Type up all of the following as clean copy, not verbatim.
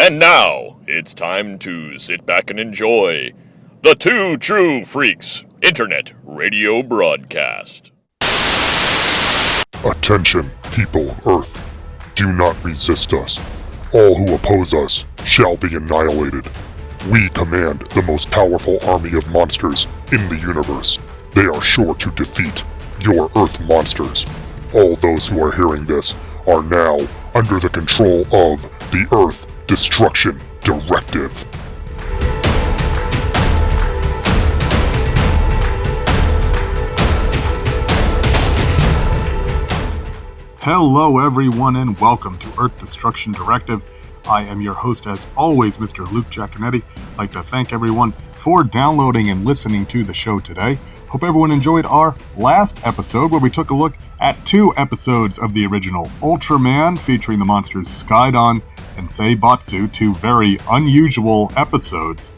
And now, it's time to sit back and enjoy the Two True Freaks Internet Radio Broadcast. Attention, people of Earth. Do not resist us. All who oppose us shall be annihilated. We command the most powerful army of monsters in the universe. They are sure to defeat your Earth monsters. All those who are hearing this are now under the control of the Earth Destruction Directive. Hello everyone and welcome to Earth Destruction Directive. I am your host as always, Mr. Luke Giaconetti. I'd like to thank everyone for downloading and listening to the show today. Hope everyone enjoyed our last episode where we took a look at 2 episodes of the original Ultraman featuring the monsters Skydon and Seibatsu, 2 very unusual episodes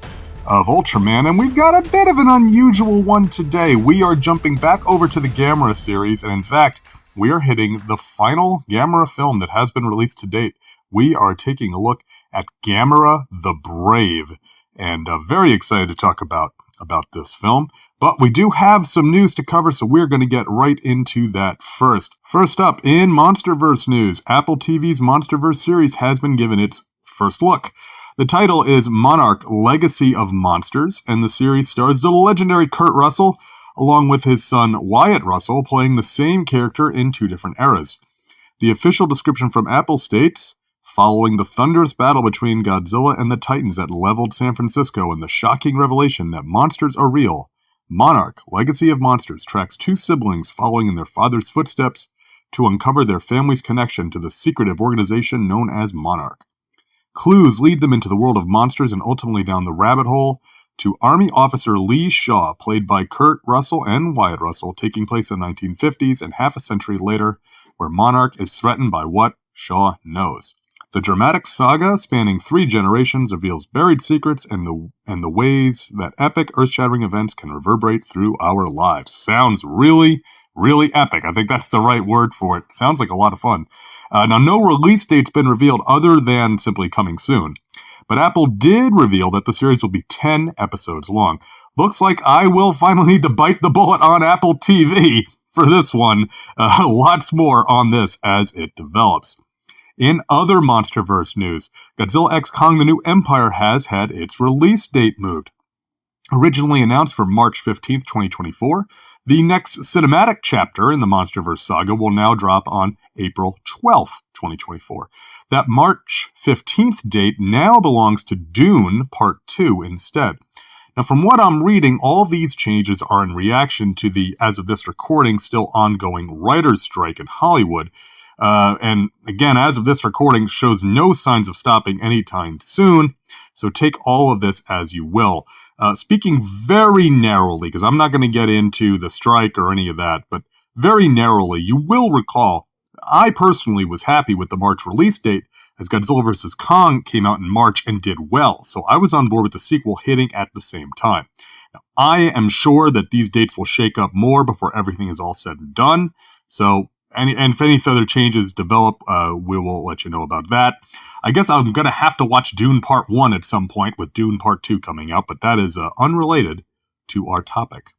of Ultraman, and we've got a bit of an unusual one today. We are jumping back over to the Gamera series, and in fact, we are hitting the final Gamera film that has been released to date. We are taking a look at Gamera The Brave, and very excited to talk about this film. But we do have some news to cover, so we're going to get right into that first. First up, in MonsterVerse news, Apple TV's MonsterVerse series has been given its first look. The title is Monarch: Legacy of Monsters, and the series stars the legendary Kurt Russell, along with his son Wyatt Russell, playing the same character in 2 different eras. The official description from Apple states, following the thunderous battle between Godzilla and the Titans that leveled San Francisco and the shocking revelation that monsters are real, Monarch: Legacy of Monsters tracks 2 siblings following in their father's footsteps to uncover their family's connection to the secretive organization known as Monarch. Clues lead them into the world of monsters and ultimately down the rabbit hole to Army Officer Lee Shaw, played by Kurt Russell and Wyatt Russell, taking place in the 1950s and half a century later, where Monarch is threatened by what Shaw knows. The dramatic saga, spanning 3 generations, reveals buried secrets and the ways that epic, earth-shattering events can reverberate through our lives. Sounds really, really epic. I think that's the right word for it. Sounds like a lot of fun. Now, no release date's been revealed other than simply coming soon. But Apple did reveal that the series will be 10 episodes long. Looks like I will finally need to bite the bullet on Apple TV for this one. Lots more on this as it develops. In other MonsterVerse news, Godzilla x Kong: The New Empire has had its release date moved. Originally announced for March 15th, 2024, the next cinematic chapter in the MonsterVerse saga will now drop on April 12th, 2024. That March 15th date now belongs to Dune Part 2 instead. Now, from what I'm reading, all these changes are in reaction to the, as of this recording, still ongoing writer's strike in Hollywood. And again, as of this recording, shows no signs of stopping anytime soon, so take all of this as you will. Speaking very narrowly, because I'm not going to get into the strike or any of that, but very narrowly, you will recall, I personally was happy with the March release date, as Godzilla vs. Kong came out in March and did well, so I was on board with the sequel hitting at the same time. Now, I am sure that these dates will shake up more before everything is all said and done, so and if any further changes develop, we will let you know about that. I guess I'm going to have to watch Dune Part 1 at some point, with Dune Part 2 coming out, but that is unrelated to our topic.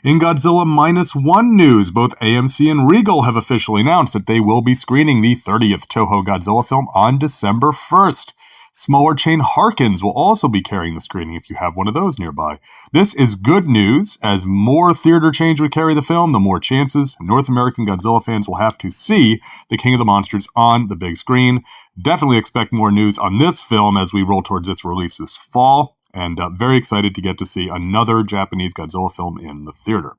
In Godzilla -1 news, both AMC and Regal have officially announced that they will be screening the 30th Toho Godzilla film on December 1st. Smaller chain Harkins will also be carrying the screening if you have one of those nearby. This is good news, as more theater chains would carry the film, the more chances North American Godzilla fans will have to see the King of the Monsters on the big screen. Definitely expect more news on this film as we roll towards its release this fall, and very excited to get to see another Japanese Godzilla film in the theater.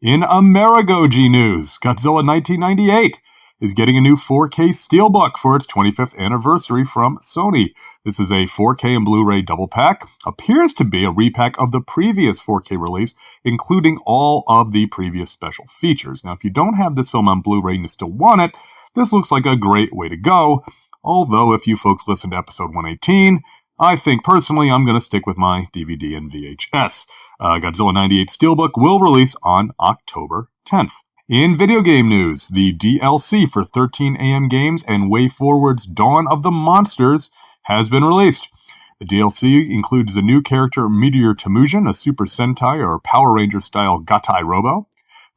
In Amerigoji news, Godzilla 1998 is getting a new 4K Steelbook for its 25th anniversary from Sony. This is a 4K and Blu-ray double pack. Appears to be a repack of the previous 4K release, including all of the previous special features. Now, if you don't have this film on Blu-ray and you still want it, this looks like a great way to go. Although, if you folks listened to episode 118, I think personally I'm going to stick with my DVD and VHS. Godzilla 98 Steelbook will release on October 10th. In video game news, the DLC for 13 AM Games and WayForward's Dawn of the Monsters has been released. The DLC includes the new character Meteor Temujin, a Super Sentai or Power Ranger-style Gatai Robo,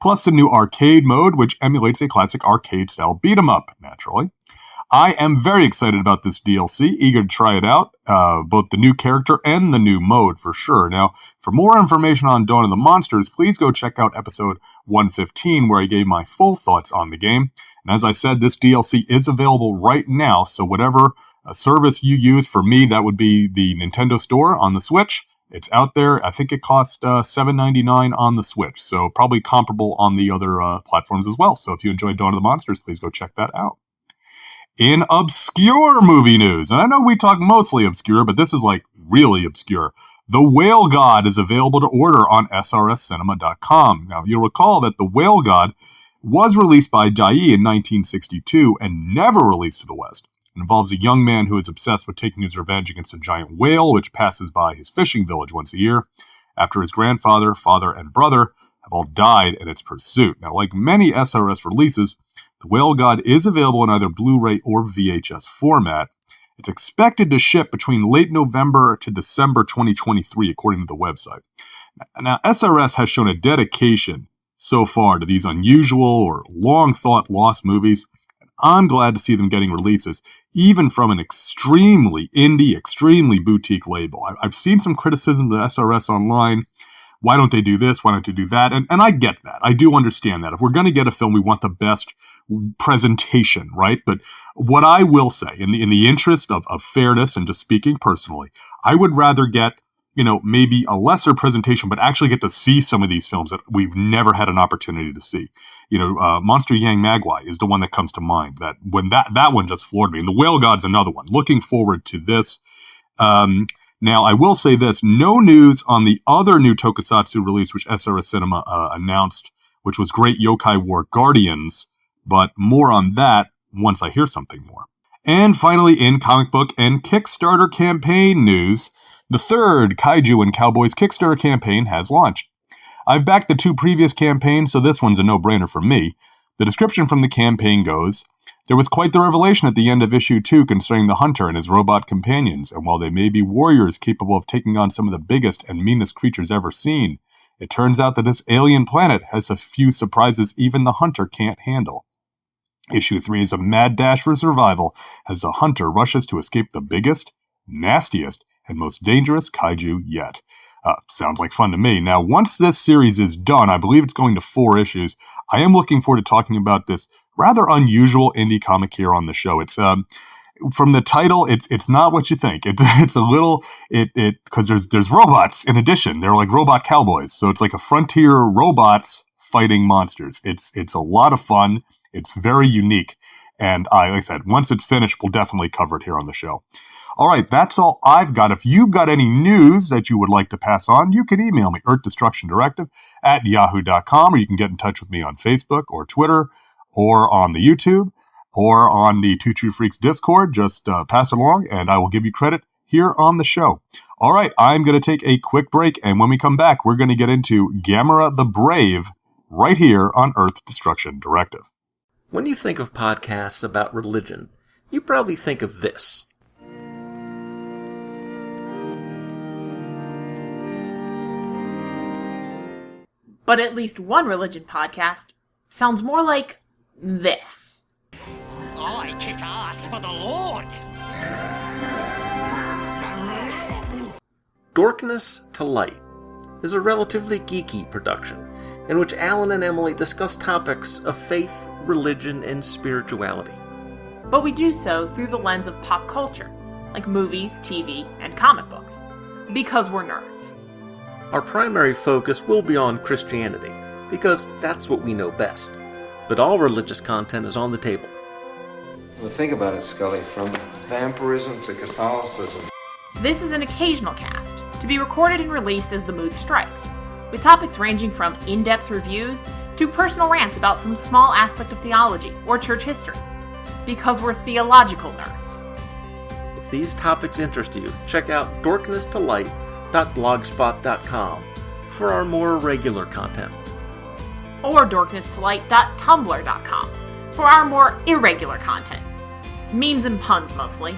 plus a new arcade mode, which emulates a classic arcade-style beat-em-up, naturally. I am very excited about this DLC, eager to try it out, both the new character and the new mode for sure. Now, for more information on Dawn of the Monsters, please go check out episode 115, where I gave my full thoughts on the game. And as I said, this DLC is available right now, so whatever service you use, for me, that would be the Nintendo Store on the Switch. It's out there. I think it cost $7.99 on the Switch, so probably comparable on the other platforms as well. So if you enjoyed Dawn of the Monsters, please go check that out. In obscure movie news, and I know we talk mostly obscure, but this is like really obscure. The Whale God is available to order on srscinema.com. Now, you'll recall that The Whale God was released by Dai in 1962 and never released to the West. It involves a young man who is obsessed with taking his revenge against a giant whale which passes by his fishing village once a year, after his grandfather, father, and brother have all died in its pursuit. Now, like many SRS releases, The Whale God is available in either Blu-ray or VHS format. It's expected to ship between late November to December 2023, according to the website. Now, SRS has shown a dedication so far to these unusual or long-thought lost movies. I'm glad to see them getting releases, even from an extremely indie, extremely boutique label. I've seen some criticism of SRS online. Why don't they do this? Why don't they do that? And I get that. I do understand that. If we're going to get a film, we want the best presentation, right? But what I will say, in the interest of fairness and just speaking personally, I would rather get, maybe a lesser presentation, but actually get to see some of these films that we've never had an opportunity to see. Monster Yang Magwai is the one that comes to mind. That when that one just floored me. And The Whale God's another one. Looking forward to this. Now, I will say this. No news on the other new tokusatsu release, which SRS Cinema announced, which was Great Yokai War Guardians. But more on that once I hear something more. And finally, in comic book and Kickstarter campaign news, the third Kaiju and Cowboys Kickstarter campaign has launched. I've backed the two previous campaigns, so this one's a no-brainer for me. The description from the campaign goes, "There was quite the revelation at the end of issue 2 concerning the hunter and his robot companions, and while they may be warriors capable of taking on some of the biggest and meanest creatures ever seen, it turns out that this alien planet has a few surprises even the hunter can't handle. Issue 3 is a mad dash for survival as the hunter rushes to escape the biggest, nastiest, and most dangerous kaiju yet." Sounds like fun to me. Now, once this series is done, I believe it's going to 4 issues, I am looking forward to talking about this rather unusual indie comic here on the show. It's from the title, it's not what you think. It's a little because there's robots in addition. They're like robot cowboys, so it's like a frontier robots fighting monsters. It's a lot of fun. It's very unique, and like I said, once it's finished, we'll definitely cover it here on the show. All right, that's all I've got. If you've got any news that you would like to pass on, you can email me, earthdestructiondirective@yahoo.com, or you can get in touch with me on Facebook or Twitter or on the YouTube or on the Two True Freaks Discord. Just pass it along, and I will give you credit here on the show. All right, I'm going to take a quick break, and when we come back, we're going to get into Gamera the Brave right here on Earth Destruction Directive. When you think of podcasts about religion, you probably think of this. But at least one religion podcast sounds more like this. I kick ass for the Lord. Darkness to Light is a relatively geeky production in which Alan and Emily discuss topics of faith, religion, and spirituality. But we do so through the lens of pop culture, like movies, TV, and comic books, because we're nerds. Our primary focus will be on Christianity, because that's what we know best. But all religious content is on the table. Well, think about it, Scully, from vampirism to Catholicism. This is an occasional cast, to be recorded and released as the mood strikes, with topics ranging from in-depth reviews to personal rants about some small aspect of theology or church history, because we're theological nerds. If these topics interest you, check out darknesstolight.blogspot.com for our more regular content. Or darknesstolight.tumblr.com for our more irregular content. Memes and puns, mostly.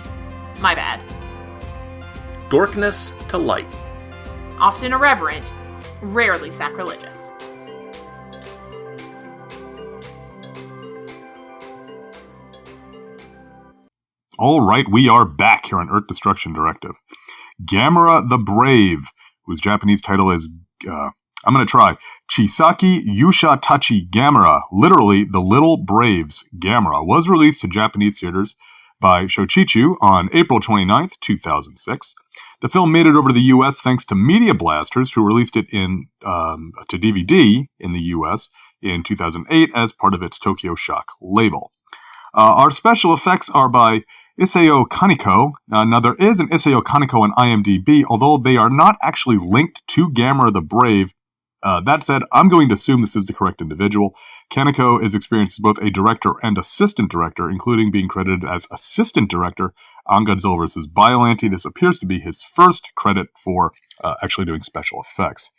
My bad. Dorkness to light. Often irreverent, rarely sacrilegious. All right, we are back here on Earth Destruction Directive. Gamera the Brave, whose Japanese title is, I'm going to try, Chisaki Yusha Tachi Gamera, literally The Little Braves Gamera, was released to Japanese theaters by Shochichu on April 29th, 2006. The film made it over to the U.S. thanks to Media Blasters, who released it to DVD in the U.S. in 2008 as part of its Tokyo Shock label. Our special effects are by Isao Kaneko. Now, there is an Isao Kaneko on IMDb, although they are not actually linked to Gamera the Brave. That said, I'm going to assume this is the correct individual. Kaneko is experienced as both a director and assistant director, including being credited as assistant director on Godzilla vs. Biollante. This appears to be his first credit for actually doing special effects.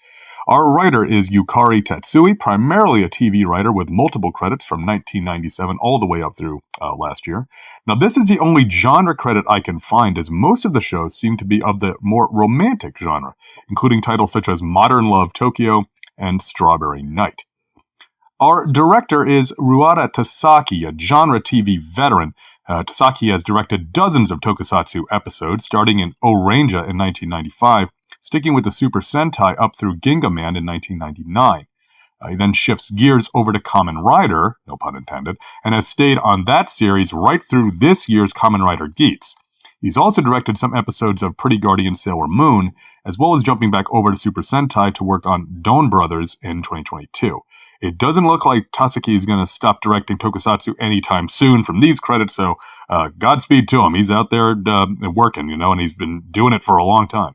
Our writer is Yukari Tatsui, primarily a TV writer with multiple credits from 1997 all the way up through last year. Now, this is the only genre credit I can find, as most of the shows seem to be of the more romantic genre, including titles such as Modern Love Tokyo and Strawberry Night. Our director is Ruada Tasaki, a genre TV veteran. Tasaki has directed dozens of tokusatsu episodes, starting in Orange in 1995, sticking with the Super Sentai up through Ginga Man in 1999. He then shifts gears over to Kamen Rider, no pun intended, and has stayed on that series right through this year's Kamen Rider Geats. He's also directed some episodes of Pretty Guardian Sailor Moon, as well as jumping back over to Super Sentai to work on Dawn Brothers in 2022. It doesn't look like Tasaki is going to stop directing tokusatsu anytime soon from these credits, so Godspeed to him. He's out there working, and he's been doing it for a long time.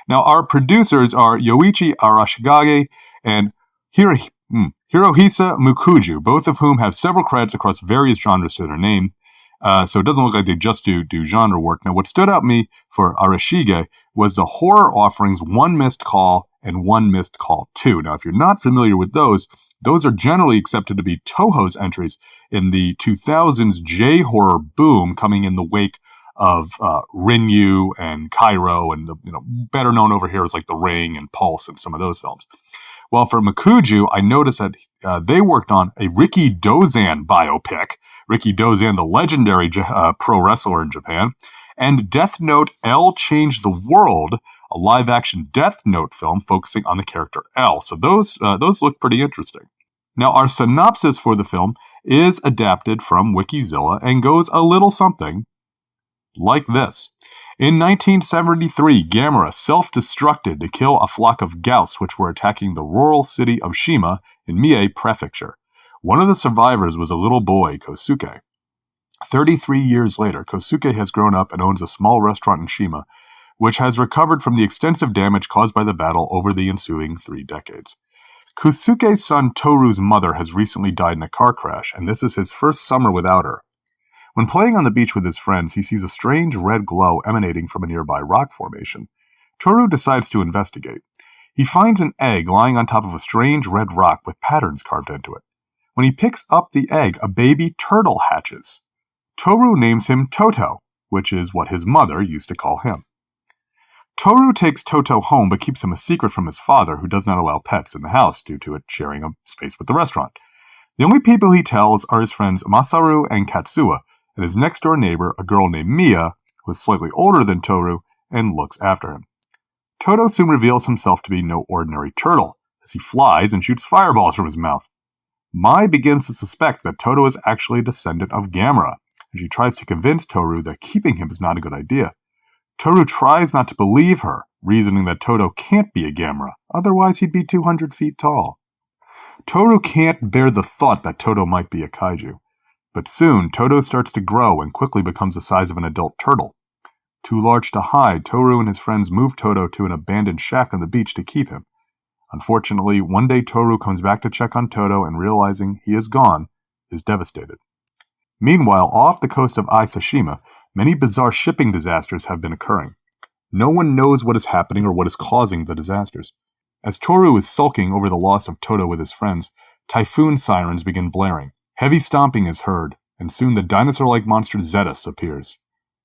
Now, our producers are Yoichi Arashigage and Hirohisa Mukuju, both of whom have several credits across various genres to their name, so it doesn't look like they just do genre work. Now, what stood out me for Arashige was the horror offerings One Missed Call and One Missed Call 2. Now, if you're not familiar with those are generally accepted to be Toho's entries in the 2000s J-horror boom coming in the wake of Rinyu and Cairo and the better known over here as like The Ring and Pulse and some of those films. Well, for Makuju, I noticed that they worked on a Riki Dozan biopic, Riki Dozan, the legendary pro wrestler in Japan, and Death Note L Changed the World, a live-action Death Note film focusing on the character L. So those look pretty interesting. Now, our synopsis for the film is adapted from Wikizilla and goes a little something like this. In 1973, Gamera self-destructed to kill a flock of Gauss which were attacking the rural city of Shima in Mie Prefecture. One of the survivors was a little boy, Kosuke. 33 years later, Kosuke has grown up and owns a small restaurant in Shima, which has recovered from the extensive damage caused by the battle over the ensuing 3 decades. Kosuke's son Toru's mother has recently died in a car crash, and this is his first summer without her. When playing on the beach with his friends, he sees a strange red glow emanating from a nearby rock formation. Toru decides to investigate. He finds an egg lying on top of a strange red rock with patterns carved into it. When he picks up the egg, a baby turtle hatches. Toru names him Toto, which is what his mother used to call him. Toru takes Toto home but keeps him a secret from his father, who does not allow pets in the house due to it sharing a space with the restaurant. The only people he tells are his friends Masaru and Katsuya, and his next-door neighbor, a girl named Mia, who is slightly older than Toru and looks after him. Toto soon reveals himself to be no ordinary turtle, as he flies and shoots fireballs from his mouth. Mai begins to suspect that Toto is actually a descendant of Gamera, and she tries to convince Toru that keeping him is not a good idea. Toru tries not to believe her, reasoning that Toto can't be a Gamera, otherwise he'd be 200 feet tall. Toru can't bear the thought that Toto might be a kaiju. But soon, Toto starts to grow and quickly becomes the size of an adult turtle. Too large to hide, Toru and his friends move Toto to an abandoned shack on the beach to keep him. Unfortunately, one day Toru comes back to check on Toto and realizing he is gone, is devastated. Meanwhile, off the coast of Aisashima, many bizarre shipping disasters have been occurring. No one knows what is happening or what is causing the disasters. As Toru is sulking over the loss of Toto with his friends, typhoon sirens begin blaring. Heavy stomping is heard, and soon the dinosaur-like monster Zetus appears.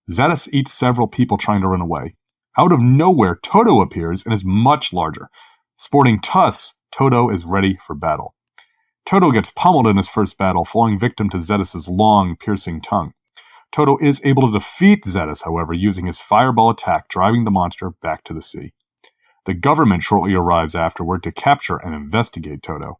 Zetus eats several people trying to run away. Out of nowhere, Toto appears and is much larger. Sporting tusks, Toto is ready for battle. Toto gets pummeled in his first battle, falling victim to Zetus' long, piercing tongue. Toto is able to defeat Zetus, however, using his fireball attack, driving the monster back to the sea. The government shortly arrives afterward to capture and investigate Toto.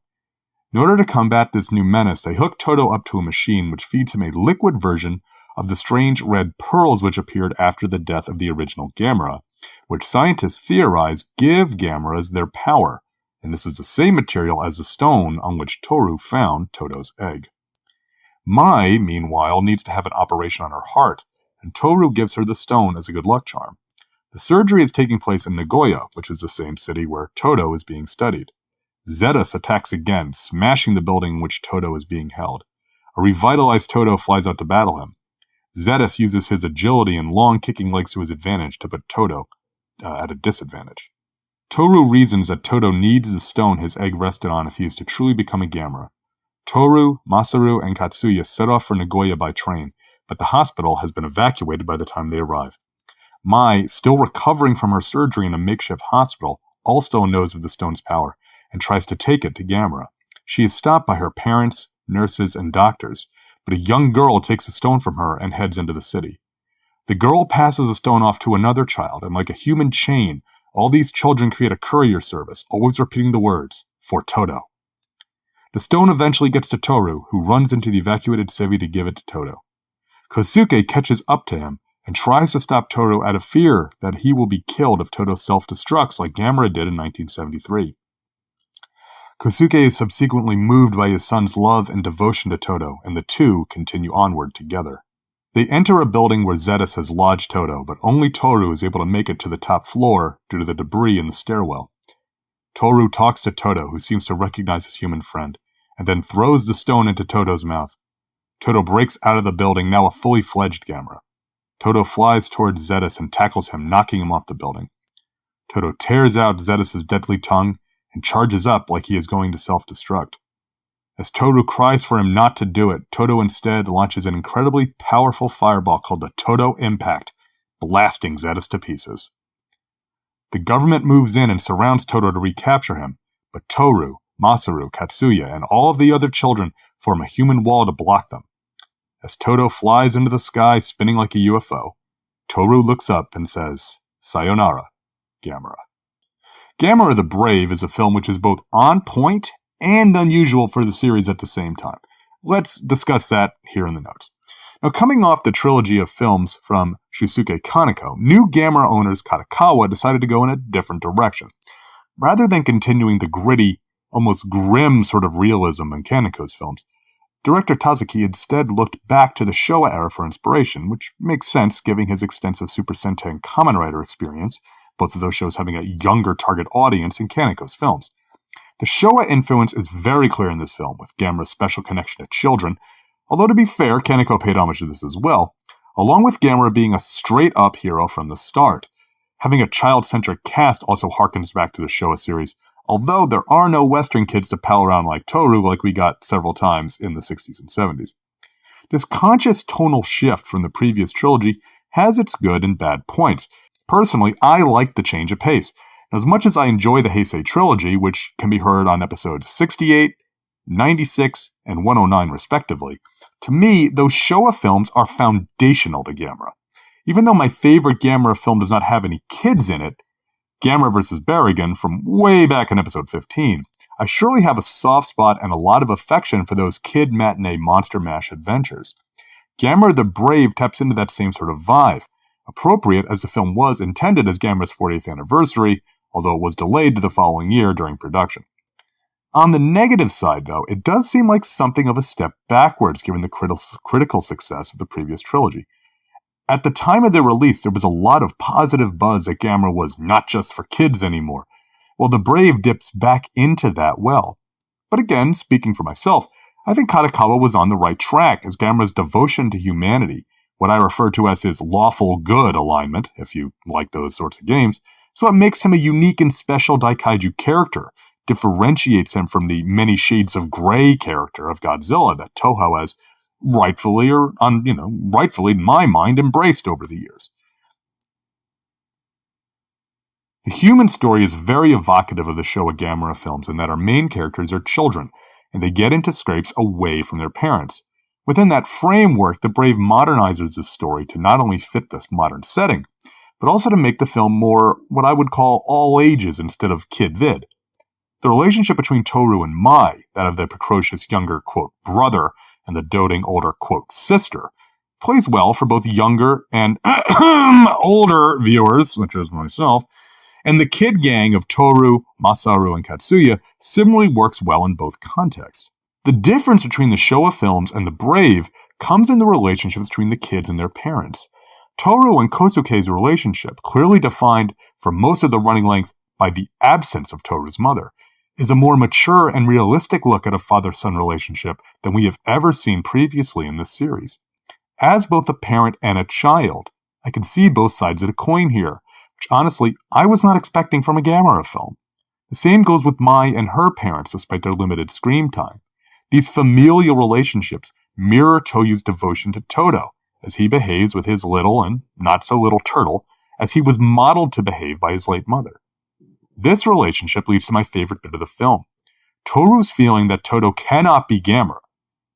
In order to combat this new menace, they hook Toto up to a machine which feeds him a liquid version of the strange red pearls which appeared after the death of the original Gamera, which scientists theorize give Gameras their power, and this is the same material as the stone on which Toru found Toto's egg. Mai, meanwhile, needs to have an operation on her heart, and Toru gives her the stone as a good luck charm. The surgery is taking place in Nagoya, which is the same city where Toto is being studied. Zetus attacks again, smashing the building in which Toto is being held. A revitalized Toto flies out to battle him. Zetus uses his agility and long kicking legs to his advantage to put Toto at a disadvantage. Toru reasons that Toto needs the stone his egg rested on if he is to truly become a Gamera. Toru, Masaru, and Katsuya set off for Nagoya by train, but the hospital has been evacuated by the time they arrive. Mai, still recovering from her surgery in a makeshift hospital, also knows of the stone's power and tries to take it to Gamera. She is stopped by her parents, nurses, and doctors, but a young girl takes the stone from her and heads into the city. The girl passes the stone off to another child, and like a human chain, all these children create a courier service, always repeating the words, "For Toto." The stone eventually gets to Toru, who runs into the evacuated city to give it to Toto. Kosuke catches up to him and tries to stop Toto out of fear that he will be killed if Toto self-destructs like Gamera did in 1973. Kosuke is subsequently moved by his son's love and devotion to Toto, and the two continue onward together. They enter a building where Zetus has lodged Toto, but only Toru is able to make it to the top floor due to the debris in the stairwell. Toru talks to Toto, who seems to recognize his human friend, and then throws the stone into Toto's mouth. Toto breaks out of the building, now a fully fledged Gamera. Toto flies towards Zetus and tackles him, knocking him off the building. Toto tears out Zetus' deadly tongue and charges up like he is going to self-destruct. As Toru cries for him not to do it, Toto instead launches an incredibly powerful fireball called the Toto Impact, blasting Zetus to pieces. The government moves in and surrounds Toto to recapture him, but Toru, Masaru, Katsuya, and all of the other children form a human wall to block them. As Toto flies into the sky, spinning like a UFO, Toru looks up and says, "Sayonara, Gamera." Gamera the Brave is a film which is both on point and unusual for the series at the same time. Let's discuss that here in the notes. Now, coming off the trilogy of films from Shusuke Kaneko, new Gamera owners Katakawa decided to go in a different direction. Rather than continuing the gritty, almost grim sort of realism in Kaneko's films, director Tazuki instead looked back to the Showa era for inspiration, which makes sense given his extensive Super Sentai and Kamen Rider experience, both of those shows having a younger target audience in Kaneko's films. The Showa influence is very clear in this film, with Gamera's special connection to children, although to be fair, Kaneko paid homage to this as well, along with Gamera being a straight-up hero from the start. Having a child-centric cast also harkens back to the Showa series, although there are no Western kids to pal around like Toru like we got several times in the 60s and 70s. This conscious tonal shift from the previous trilogy has its good and bad points. Personally, I like the change of pace. As much as I enjoy the Heisei trilogy, which can be heard on episodes 68, 96, and 109 respectively, to me, those Showa films are foundational to Gamera. Even though my favorite Gamera film does not have any kids in it, Gamera vs. Barrigan from way back in episode 15, I surely have a soft spot and a lot of affection for those kid matinee Monster Mash adventures. Gamera the Brave taps into that same sort of vibe, appropriate as the film was intended as Gamera's 40th anniversary, although it was delayed to the following year during production. On the negative side, though, it does seem like something of a step backwards given the critical success of the previous trilogy. At the time of their release, there was a lot of positive buzz that Gamera was not just for kids anymore, while The Brave dips back into that well. But again, speaking for myself, I think Katakawa was on the right track as Gamera's devotion to humanity, what I refer to as his lawful good alignment, if you like those sorts of games, is what makes him a unique and special Daikaiju character, differentiates him from the many shades of gray character of Godzilla that Toho has rightfully in my mind, embraced over the years. The human story is very evocative of the Showa Gamera films in that our main characters are children, and they get into scrapes away from their parents. Within that framework, The Brave modernizes the story to not only fit this modern setting, but also to make the film more what I would call all ages instead of kid-vid. The relationship between Toru and Mai, that of the precocious younger, quote, brother, and the doting older, quote, sister, plays well for both younger and older viewers, such as myself, and the kid gang of Toru, Masaru, and Katsuya similarly works well in both contexts. The difference between the Showa films and The Brave comes in the relationships between the kids and their parents. Toru and Kosuke's relationship, clearly defined for most of the running length by the absence of Toru's mother, is a more mature and realistic look at a father-son relationship than we have ever seen previously in this series. As both a parent and a child, I can see both sides of the coin here, which honestly, I was not expecting from a Gamera film. The same goes with Mai and her parents, despite their limited screen time. These familial relationships mirror Toyu's devotion to Toto, as he behaves with his little and not-so-little turtle, as he was modeled to behave by his late mother. This relationship leads to my favorite bit of the film. Toru's feeling that Toto cannot be Gamera,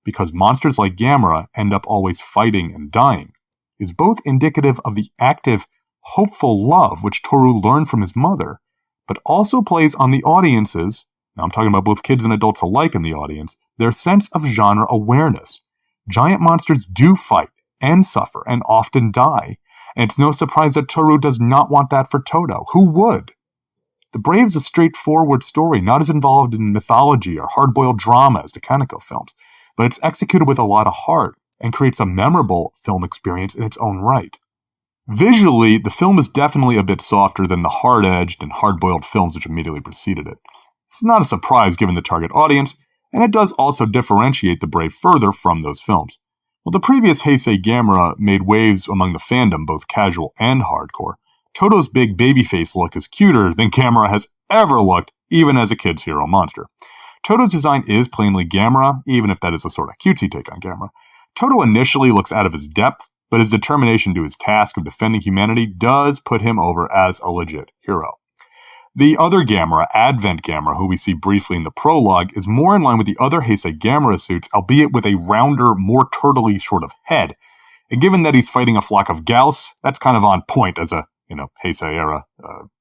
because monsters like Gamera end up always fighting and dying, is both indicative of the active, hopeful love which Toru learned from his mother, but also plays on the audience's, now I'm talking about both kids and adults alike in the audience, their sense of genre awareness. Giant monsters do fight and suffer and often die, and it's no surprise that Toru does not want that for Toto. Who would? The Brave is a straightforward story, not as involved in mythology or hard-boiled drama as the Kaneko films, but it's executed with a lot of heart and creates a memorable film experience in its own right. Visually, the film is definitely a bit softer than the hard-edged and hard-boiled films which immediately preceded it. It's not a surprise given the target audience, and it does also differentiate The Brave further from those films. While the previous Heisei Gamera made waves among the fandom, both casual and hardcore, Toto's big babyface look is cuter than Gamera has ever looked, even as a kid's hero monster. Toto's design is plainly Gamera, even if that is a sort of cutesy take on Gamera. Toto initially looks out of his depth, but his determination to his task of defending humanity does put him over as a legit hero. The other Gamera, Advent Gamera, who we see briefly in the prologue, is more in line with the other Heisei Gamera suits, albeit with a rounder, more turtley sort of head. And given that he's fighting a flock of Gauss, that's kind of on point as a Heisei era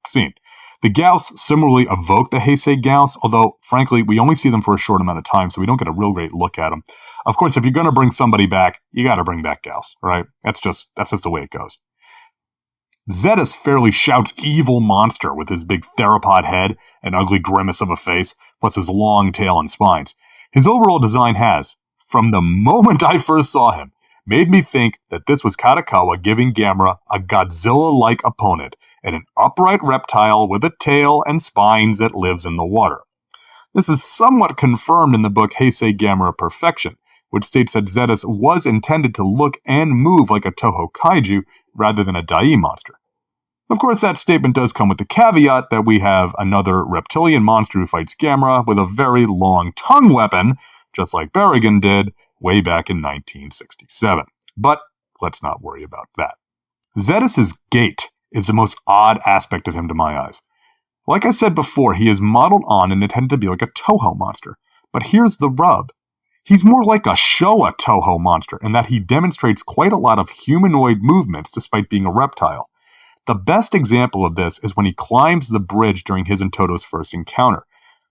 scene. The Gauss similarly evoke the Heisei Gauss, although, frankly, we only see them for a short amount of time, so we don't get a real great look at them. Of course, if you're going to bring somebody back, you got to bring back Gauss, right? That's just the way it goes. Zetus fairly shouts evil monster with his big theropod head and ugly grimace of a face, plus his long tail and spines. His overall design has, from the moment I first saw him, made me think that this was Katakawa giving Gamera a Godzilla-like opponent and an upright reptile with a tail and spines that lives in the water. This is somewhat confirmed in the book Heisei Gamera Perfection, which states that Zetus was intended to look and move like a Toho kaiju rather than a Dai monster. Of course, that statement does come with the caveat that we have another reptilian monster who fights Gamera with a very long tongue weapon, just like Berrigan did way back in 1967. But let's not worry about that. Zetus's gait is the most odd aspect of him to my eyes. Like I said before, he is modeled on and intended to be like a Toho monster. But here's the rub. He's more like a Showa Toho monster in that he demonstrates quite a lot of humanoid movements despite being a reptile. The best example of this is when he climbs the bridge during his and Toto's first encounter.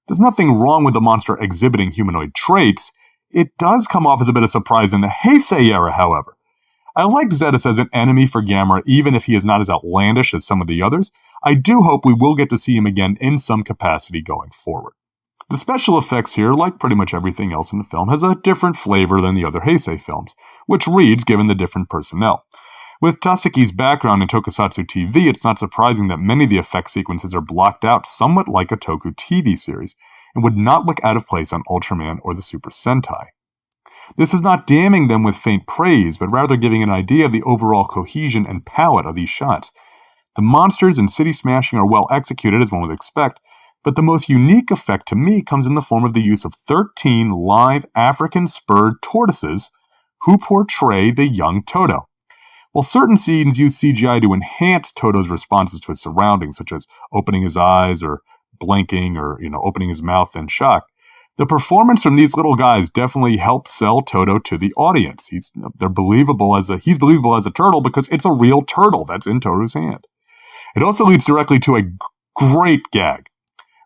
There's nothing wrong with the monster exhibiting humanoid traits. It does come off as a bit of surprise in the Heisei era, however. I like Zetus as an enemy for Gamera, even if he is not as outlandish as some of the others. I do hope we will get to see him again in some capacity going forward. The special effects here, like pretty much everything else in the film, has a different flavor than the other Heisei films, which reads given the different personnel. With Taseki's background in Tokusatsu TV, it's not surprising that many of the effect sequences are blocked out somewhat like a Toku TV series, and would not look out of place on Ultraman or the Super Sentai. This is not damning them with faint praise, but rather giving an idea of the overall cohesion and palette of these shots. The monsters and city smashing are well executed, as one would expect, but the most unique effect to me comes in the form of the use of 13 live African spurred tortoises who portray the young Toto. While certain scenes use CGI to enhance Toto's responses to his surroundings, such as opening his eyes or blinking or, opening his mouth in shock, the performance from these little guys definitely helped sell Toto to the audience. He's believable as a turtle because it's a real turtle that's in Toto's hand. It also leads directly to a great gag.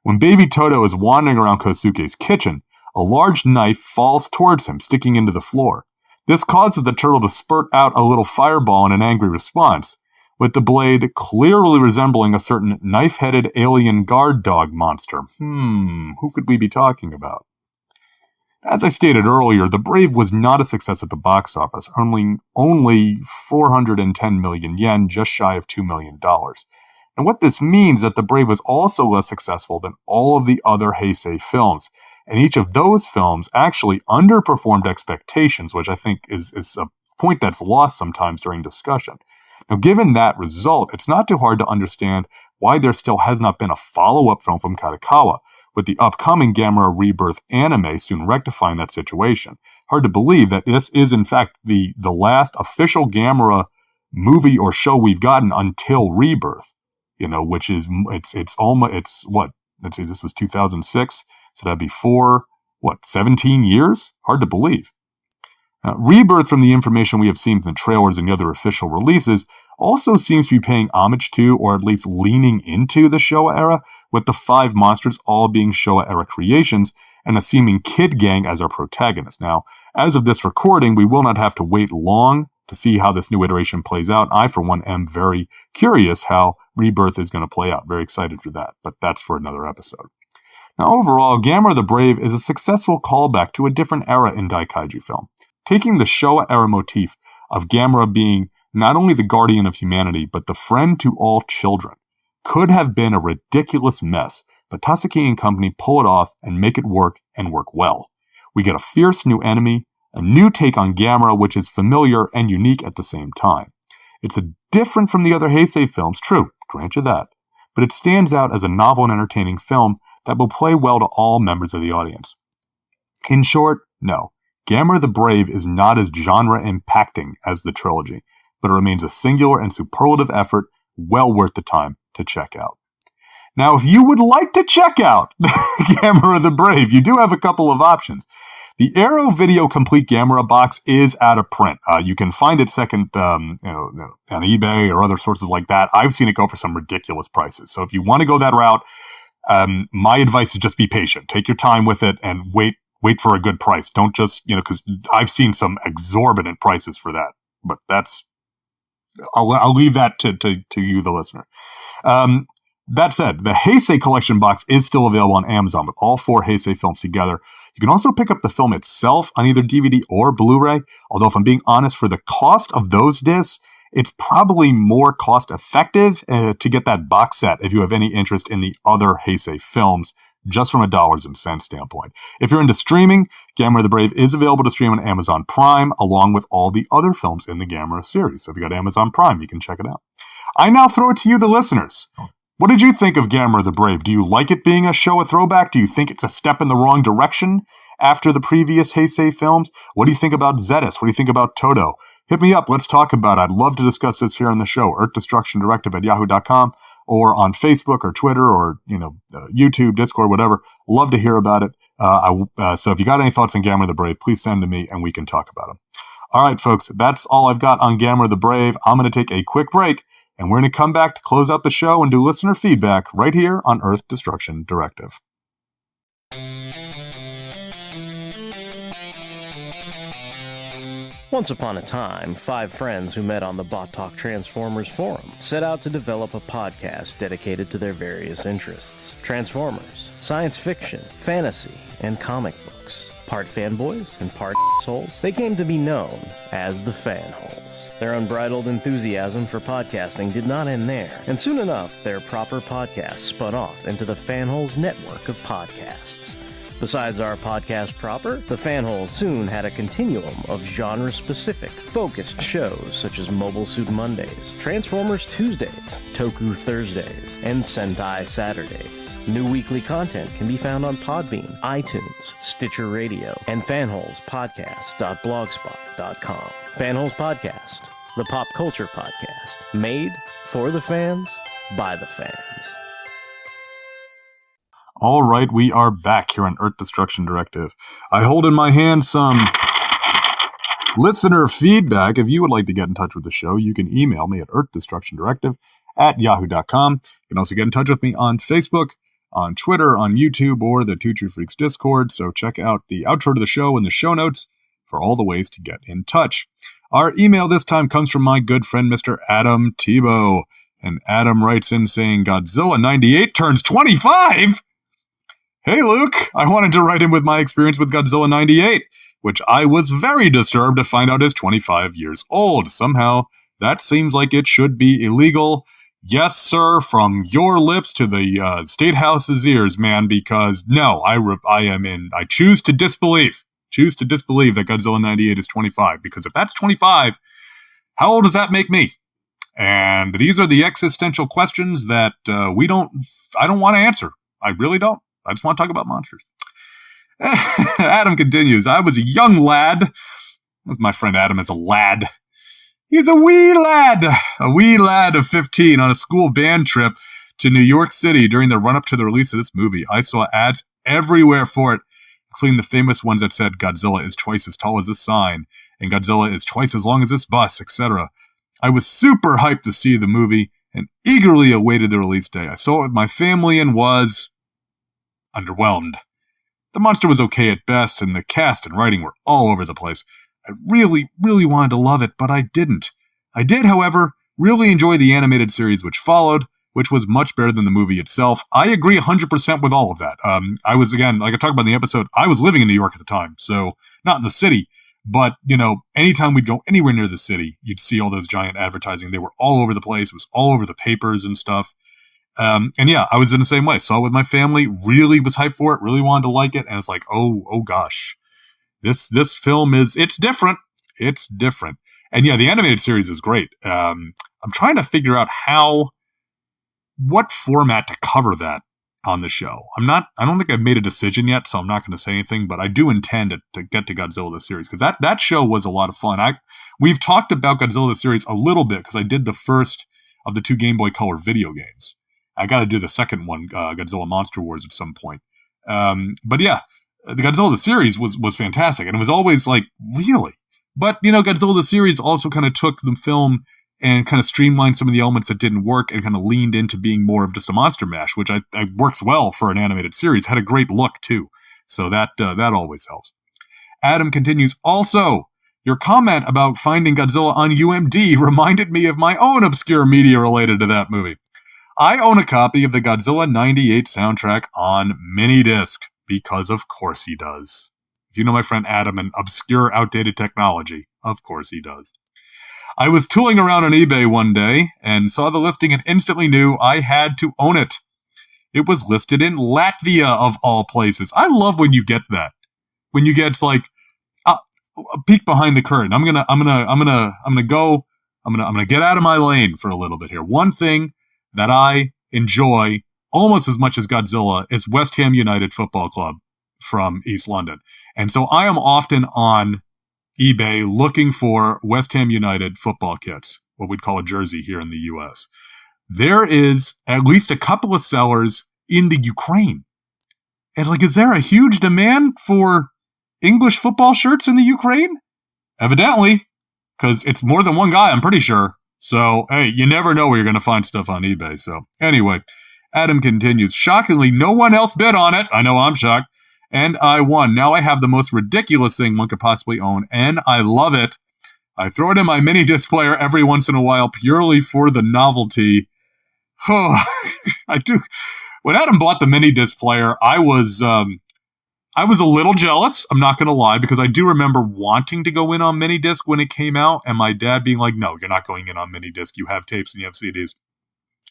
When baby Toto is wandering around Kosuke's kitchen, a large knife falls towards him, sticking into the floor. This causes the turtle to spurt out a little fireball in an angry response, with the blade clearly resembling a certain knife-headed alien guard dog monster. Who could we be talking about? As I stated earlier, The Brave was not a success at the box office, only 410 million yen, just shy of $2 million. And what this means is that The Brave was also less successful than all of the other Heisei films, and each of those films actually underperformed expectations, which I think is a point that's lost sometimes during discussion. Now, given that result, it's not too hard to understand why there still has not been a follow-up film from Kadokawa, with the upcoming Gamera Rebirth anime soon rectifying that situation. Hard to believe that this is, in fact, the last official Gamera movie or show we've gotten until Rebirth, which is, this was 2006, so that'd be 17 years? Hard to believe. Rebirth, from the information we have seen from the trailers and the other official releases, also seems to be paying homage to, or at least leaning into, the Showa era, with the 5 monsters all being Showa era creations, and a seeming kid gang as our protagonist. Now, as of this recording, we will not have to wait long to see how this new iteration plays out. I, for one, am very curious how Rebirth is going to play out. Very excited for that, but that's for another episode. Now, overall, Gamera the Brave is a successful callback to a different era in Daikaiju film, taking the Showa era motif of Gamera being not only the guardian of humanity, but the friend to all children. Could have been a ridiculous mess, but Tasaki and company pull it off and make it work, and work well. We get a fierce new enemy, a new take on Gamera which is familiar and unique at the same time. It's different from the other Heisei films, true, grant you that, but it stands out as a novel and entertaining film that will play well to all members of the audience. In short, no, Gamera the Brave is not as genre-impacting as the trilogy, but it remains a singular and superlative effort well worth the time to check out. Now, if you would like to check out Gamera the Brave, you do have a couple of options. The Arrow Video Complete Gamera box is out of print. You can find it second on eBay or other sources like that. I've seen it go for some ridiculous prices. So if you want to go that route, my advice is just be patient. Take your time with it and wait for a good price. Don't just, because I've seen some exorbitant prices for that. But I'll leave that to you, the listener. That said, the Heisei collection box is still available on Amazon with all 4 Heisei films together. You can also pick up the film itself on either DVD or Blu-ray, although if I'm being honest, for the cost of those discs, it's probably more cost-effective to get that box set if you have any interest in the other Heisei films, just from a dollars and cents standpoint. If you're into streaming, Gamera the Brave is available to stream on Amazon Prime, along with all the other films in the Gamera series. So if you got Amazon Prime, you can check it out. I now throw it to you, the listeners. What did you think of Gamera the Brave? Do you like it being a Showa throwback? Do you think it's a step in the wrong direction after the previous Heisei films? What do you think about Zetas? What do you think about Toto? Hit me up. Let's talk about it. I'd love to discuss this here on the show. Earth Destruction Directive at yahoo.com, or on Facebook or Twitter or YouTube, Discord, whatever. Love to hear about it. So if you got any thoughts on Gamera the Brave, please send to me and we can talk about them. All right, folks, that's all I've got on Gamera the Brave. I'm going to take a quick break, and we're going to come back to close out the show and do listener feedback right here on Earth Destruction Directive. Once upon a time, 5 friends who met on the Bot Talk Transformers forum set out to develop a podcast dedicated to their various interests: Transformers, science fiction, fantasy, and comic books. Part fanboys and part assholes, they came to be known as the Fanholes. Their unbridled enthusiasm for podcasting did not end there, and soon enough, their proper podcast spun off into the Fanholes network of podcasts. Besides our podcast proper, the Fanhole soon had a continuum of genre-specific, focused shows such as Mobile Suit Mondays, Transformers Tuesdays, Toku Thursdays, and Sentai Saturdays. New weekly content can be found on Podbean, iTunes, Stitcher Radio, and fanholespodcast.blogspot.com. Fanholes Podcast, the pop culture podcast, made for the fans, by the fans. All right, we are back here on Earth Destruction Directive. I hold in my hand some listener feedback. If you would like to get in touch with the show, you can email me at earthdestructiondirective@yahoo.com. You can also get in touch with me on Facebook, on Twitter, on YouTube, or the Two True Freaks Discord. So check out the outro to the show in the show notes for all the ways to get in touch. Our email this time comes from my good friend, Mr. Adam Tebow. And Adam writes in saying, Godzilla 98 turns 25? Hey, Luke, I wanted to write in with my experience with Godzilla 98, which I was very disturbed to find out is 25 years old. Somehow, that seems like it should be illegal. Yes, sir, from your lips to the State House's ears, man, because no, I choose to disbelieve. Choose to disbelieve that Godzilla 98 is 25, because if that's 25, how old does that make me? And these are the existential questions that I don't want to answer. I really don't. I just want to talk about monsters. Adam continues, I was a young lad. My friend Adam is a lad. He's a wee lad of 15 on a school band trip to New York City during the run-up to the release of this movie. I saw ads everywhere for it, including the famous ones that said Godzilla is twice as tall as this sign, and Godzilla is twice as long as this bus, etc. I was super hyped to see the movie and eagerly awaited the release day. I saw it with my family and was underwhelmed. The monster was okay at best, and the cast and writing were all over the place. I really, really wanted to love it, but I didn't. I did, however, really enjoy the animated series which followed, which was much better than the movie itself. I agree 100% with all of that. I was, again, like I talked about in the episode, I was living in New York at the time, so not in the city, but, anytime we'd go anywhere near the city, you'd see all those giant advertising. They were all over the place. It was all over the papers and stuff. And yeah, I was in the same way. Saw it with my family, really was hyped for it, really wanted to like it, and it's like, oh gosh. This film it's different. It's different. And yeah, the animated series is great. I'm trying to figure out what format to cover that on the show. I don't think I've made a decision yet, so I'm not going to say anything, but I do intend to get to Godzilla the series, because that show was a lot of fun. We've talked about Godzilla the series a little bit, because I did the first of the 2 Game Boy Color video games. I got to do the second one, Godzilla Monster Wars, at some point. But yeah, the Godzilla the series was fantastic, and it was always like, really? But, Godzilla the series also kind of took the film and kind of streamlined some of the elements that didn't work and kind of leaned into being more of just a monster mash, which I works well for an animated series. Had a great look, too. So that always helps. Adam continues, also, your comment about finding Godzilla on UMD reminded me of my own obscure media related to that movie. I own a copy of the Godzilla 98 soundtrack on minidisc, because of course he does. If you know my friend Adam and obscure, outdated technology, of course he does. I was tooling around on eBay one day and saw the listing and instantly knew I had to own it. It was listed in Latvia, of all places. I love when you get that. When you get like a peek behind the curtain. I'm gonna get out of my lane for a little bit here. One thing that I enjoy almost as much as Godzilla is West Ham United Football Club from East London. And so I am often on eBay looking for West Ham United football kits, what we'd call a jersey here in the US. There is at least a couple of sellers in the Ukraine. And like, is there a huge demand for English football shirts in the Ukraine? Evidently, because it's more than one guy, I'm pretty sure. So, hey, you never know where you're going to find stuff on eBay. So, anyway, Adam continues, shockingly, no one else bid on it. I know I'm shocked. And I won. Now I have the most ridiculous thing one could possibly own, and I love it. I throw it in my mini disc player every once in a while purely for the novelty. Oh, I do. When Adam bought the mini disc player, I was a little jealous, I'm not going to lie, because I do remember wanting to go in on mini disc when it came out, and my dad being like, no, you're not going in on mini disc. You have tapes and you have CDs.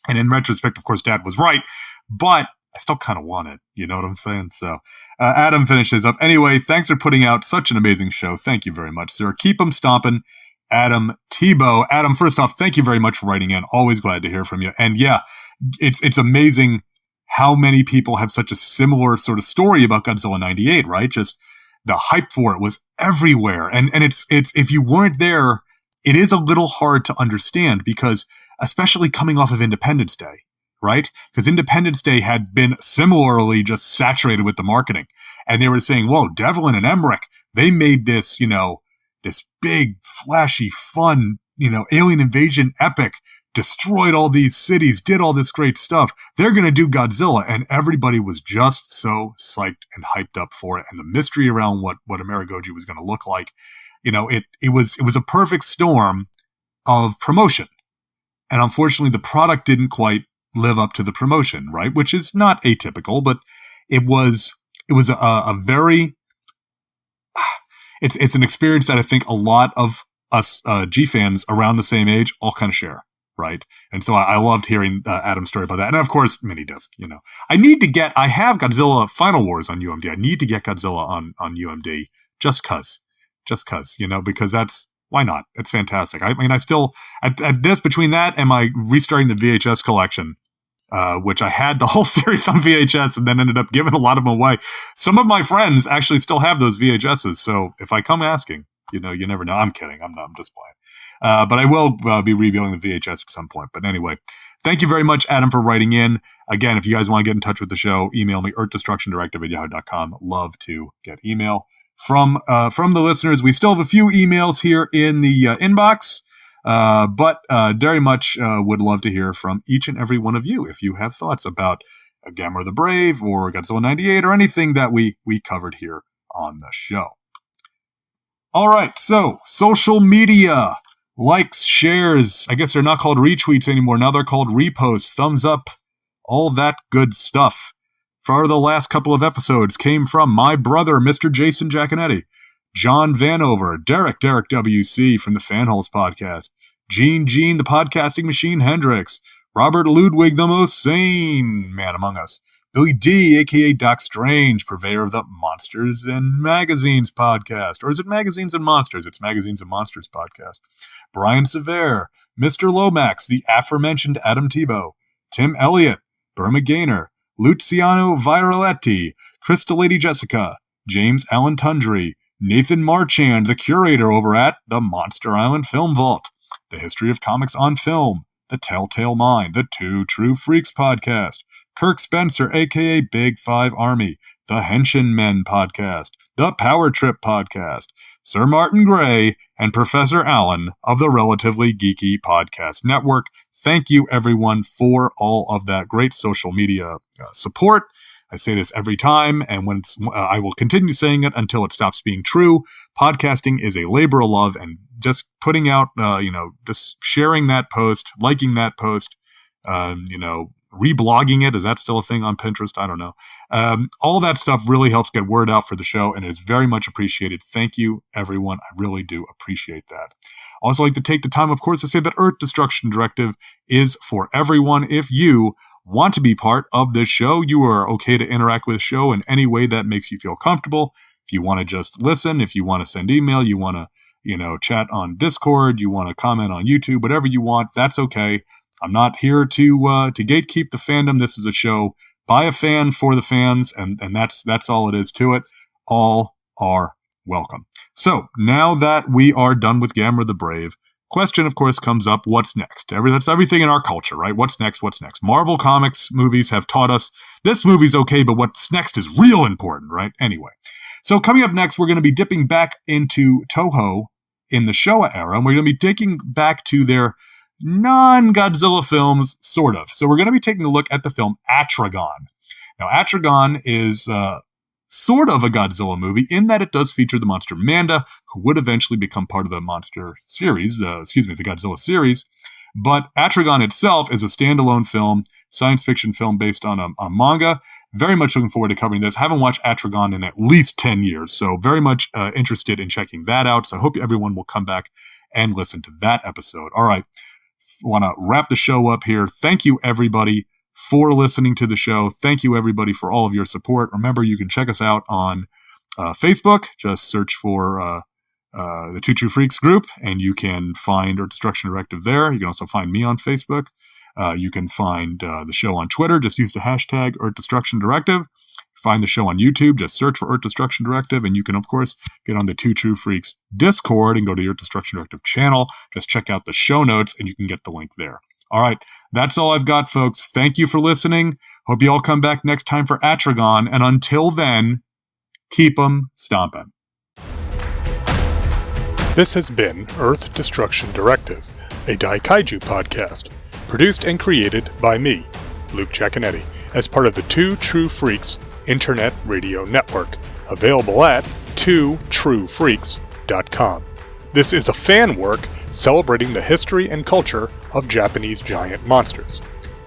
And in retrospect, of course, Dad was right. But I still kind of want it. You know what I'm saying? So Adam finishes up. Anyway, thanks for putting out such an amazing show. Thank you very much, sir. Keep 'em stomping. Adam Tebow. Adam, first off, thank you very much for writing in. Always glad to hear from you. And yeah, it's amazing how many people have such a similar sort of story about Godzilla 98, right? Just the hype for it was everywhere. And it's if you weren't there, it is a little hard to understand because especially coming off of Independence Day, right? Because Independence Day had been similarly just saturated with the marketing. And they were saying, whoa, Devlin and Emmerich, they made this, this big, flashy, fun, alien invasion epic, destroyed all these cities, did all this great stuff. They're going to do Godzilla. And everybody was just so psyched and hyped up for it. And the mystery around what Amerigoji was going to look like, it was a perfect storm of promotion. And unfortunately, the product didn't quite live up to the promotion, right? Which is not atypical, but it was a very, it's an experience that I think a lot of us G fans around the same age all kind of share, right? And so I loved hearing Adam's story about that. And of course, mini disc, I have Godzilla Final Wars on UMD. I need to get Godzilla on UMD just cause, because why not? It's fantastic. I mean, I still, at this, between that and my restarting the VHS collection, which I had the whole series on VHS and then ended up giving a lot of them away. Some of my friends actually still have those VHSs. So if I come asking, you never know. I'm kidding. I'm just playing. But I will be reviewing the VHS at some point. But anyway, thank you very much, Adam, for writing in. Again, if you guys want to get in touch with the show, email me, earthdestructiondirective@yahoo.com. Love to get email from the listeners. We still have a few emails here in the inbox, but very much would love to hear from each and every one of you if you have thoughts about Gamera the Brave or Godzilla 98 or anything that we covered here on the show. All right, so social media, likes, shares. I guess they're not called retweets anymore. Now they're called reposts, thumbs up, all that good stuff. For the last couple of episodes came from my brother, Mr. Jason Giaconetti, John Vanover, Derek WC from the Fanholes podcast, Gene, the podcasting machine Hendrix, Robert Ludwig, the most sane man among us, Billy D, a.k.a. Doc Strange, purveyor of the Monsters and Magazines podcast. Or is it Magazines and Monsters? It's Magazines and Monsters podcast. Brian Severe, Mr. Lomax, the aforementioned Adam Tebow, Tim Elliott, Burma Gaynor, Luciano Viraletti, Crystal Lady Jessica, James Allen Tundry, Nathan Marchand, the curator over at the Monster Island Film Vault, The History of Comics on Film, The Telltale Mind, The Two True Freaks podcast, Kirk Spencer, a.k.a. Big Five Army, The Henshin Men podcast, The Power Trip podcast, Sir Martin Gray, and Professor Allen of the Relatively Geeky Podcast Network. Thank you, everyone, for all of that great social media support. I say this every time, and I will continue saying it until it stops being true. Podcasting is a labor of love, and just putting out, just sharing that post, liking that post, reblogging it. Is that still a thing on Pinterest? I don't know. All that stuff really helps get word out for the show, and is very much appreciated. Thank you, everyone. I really do appreciate that. Also like to take the time, of course, to say that Earth Destruction Directive is for everyone. If you want to be part of this show, you are okay to interact with the show in any way that makes you feel comfortable. If you want to just listen, if you want to send email, you want to, chat on Discord, you want to comment on YouTube, whatever you want, that's okay. I'm not here to gatekeep the fandom. This is a show by a fan for the fans, and that's all it is to it. All are welcome. So now that we are done with Gamera the Brave, question, of course, comes up, what's next? That's everything in our culture, right? What's next? Marvel Comics movies have taught us this movie's okay, but what's next is real important, right? Anyway, so coming up next, we're going to be dipping back into Toho in the Showa era, and we're going to be digging back to their non-Godzilla films, sort of. So we're going to be taking a look at the film Atragon. Now, Atragon is sort of a Godzilla movie in that it does feature the monster Manda, who would eventually become part of the monster series, the Godzilla series. But Atragon itself is a standalone film, science fiction film based on a manga. Very much looking forward to covering this. Haven't watched Atragon in at least 10 years, so very much interested in checking that out. So I hope everyone will come back and listen to that episode. All right. Want to wrap the show up here. Thank you, everybody, for listening to the show. Thank you, everybody, for all of your support. Remember, you can check us out on Facebook. Just search for the Two True Freaks group, and you can find Earth Destruction Directive there. You can also find me on Facebook. You can find the show on Twitter. Just use the hashtag Earth Destruction Directive. Find the show on YouTube. Just search for Earth Destruction Directive. And you can, of course, get on the Two True Freaks Discord and go to the Earth Destruction Directive channel. Just check out the show notes, and you can get the link there. All right. That's all I've got, folks. Thank you for listening. Hope you all come back next time for Atragon. And until then, keep 'em stomping. This has been Earth Destruction Directive, a Daikaiju podcast, produced and created by me, Luke Giaconetti, as part of the Two True Freaks Internet Radio Network, available at twotruefreaks.com. This is a fan work celebrating the history and culture of Japanese giant monsters.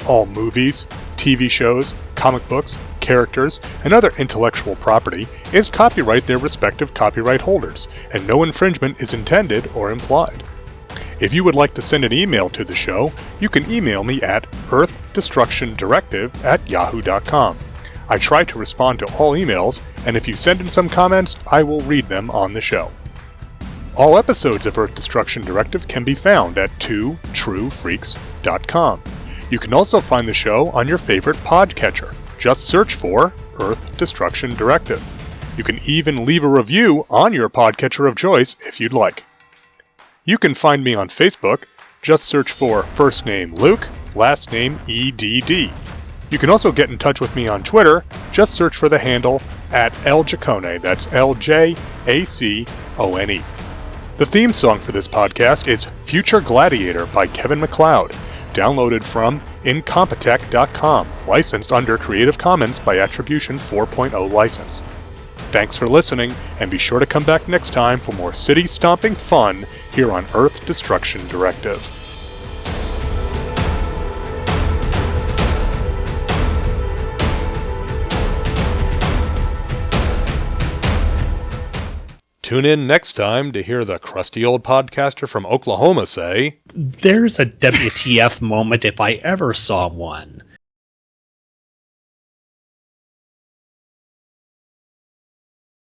All movies, TV shows, comic books, characters, and other intellectual property is copyright their respective copyright holders, and no infringement is intended or implied. If you would like to send an email to the show, you can email me at earthdestructiondirective@yahoo.com. I try to respond to all emails, and if you send in some comments, I will read them on the show. All episodes of Earth Destruction Directive can be found at twotruefreaks.com. You can also find the show on your favorite podcatcher. Just search for Earth Destruction Directive. You can even leave a review on your podcatcher of choice if you'd like. You can find me on Facebook. Just search for first name Luke, last name EDD. You can also get in touch with me on Twitter. Just search for the handle @LJacone. That's LJACONE. The theme song for this podcast is Future Gladiator by Kevin MacLeod, downloaded from Incompetech.com, licensed under Creative Commons by Attribution 4.0 license. Thanks for listening, and be sure to come back next time for more city-stomping fun here on Earth Destruction Directive. Tune in next time to hear the crusty old podcaster from Oklahoma say, "There's a WTF moment if I ever saw one.